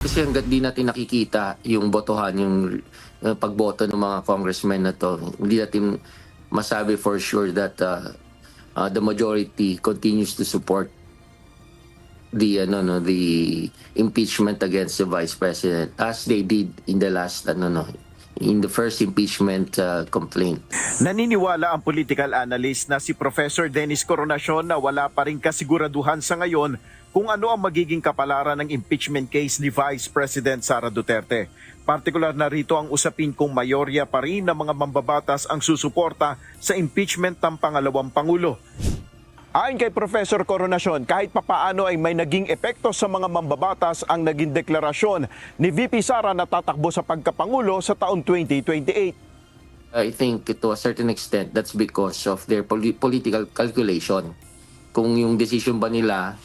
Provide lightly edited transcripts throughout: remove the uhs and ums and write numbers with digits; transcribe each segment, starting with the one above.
Kasi hangga't di natin nakikita yung botohan, yung pagboto ng mga congressmen na to, hindi natin masabi for sure that the majority continues to support the impeachment against the vice president as they did in the last in the first impeachment complaint. Naniniwala ang political analyst na si Professor Dennis Coronation na wala pa ring kasiguraduhan sa ngayon kung ano ang magiging kapalaran ng impeachment case ni Vice President Sara Duterte. Partikular na rito ang usapin kung mayorya pa rin ng mga mambabatas ang susuporta sa impeachment ng pangalawang Pangulo. Ayon kay Professor Coronation, kahit papaano ay may naging epekto sa mga mambabatas ang naging deklarasyon ni VP Sara na tatakbo sa pagkapangulo sa taong 2028. I think to a certain extent that's because of their political calculation. Kung yung decision ba nila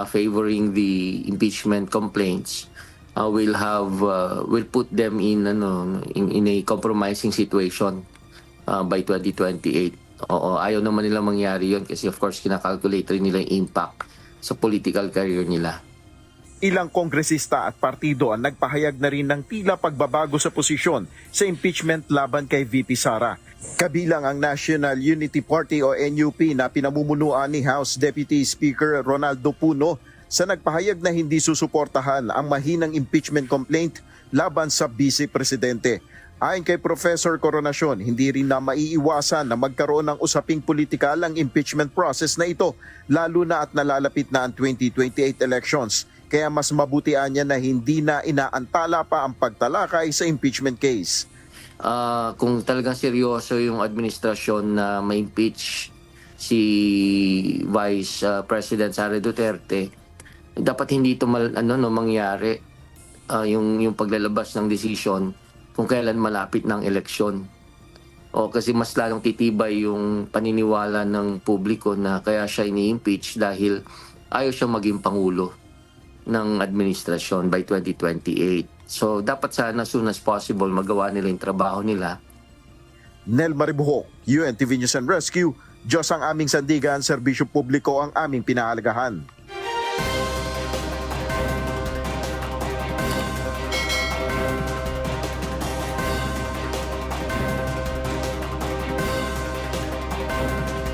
favoring the impeachment complaints will put them in a compromising situation by 2028. Oo, ayaw naman nila mangyari yun kasi of course kinakalculate rin nila yung impact sa political career nila. Ilang kongresista at partido ang nagpahayag na rin ng tila pagbabago sa posisyon sa impeachment laban kay VP Sara. Kabilang ang National Unity Party o NUP na pinamumunuan ni House Deputy Speaker Ronaldo Puno sa nagpahayag na hindi susuportahan ang mahinang impeachment complaint laban sa Vice Presidente. Ayon kay Professor Coronation, hindi rin na maiiwasan na magkaroon ng usaping politikal ang impeachment process na ito, lalo na at nalalapit na ang 2028 elections. Kaya mas mabutian niya na hindi na inaantala pa ang pagtalakay sa impeachment case. Kung talagang seryoso yung administrasyon na ma-impeach si Vice President Sara Duterte, dapat hindi ito mangyari yung paglalabas ng decision kung kailan malapit ng eleksyon. O kasi mas lalong titibay yung paniniwala ng publiko na kaya siya ini-impeach dahil ayaw siya maging pangulo ng administrasyon by 2028. So dapat sana soon as possible magawa nila yung trabaho nila. Nel Maribuhok, UNTV News and Rescue, Diyos ang aming sandigan, serbisyo publiko ang aming pinahalagahan.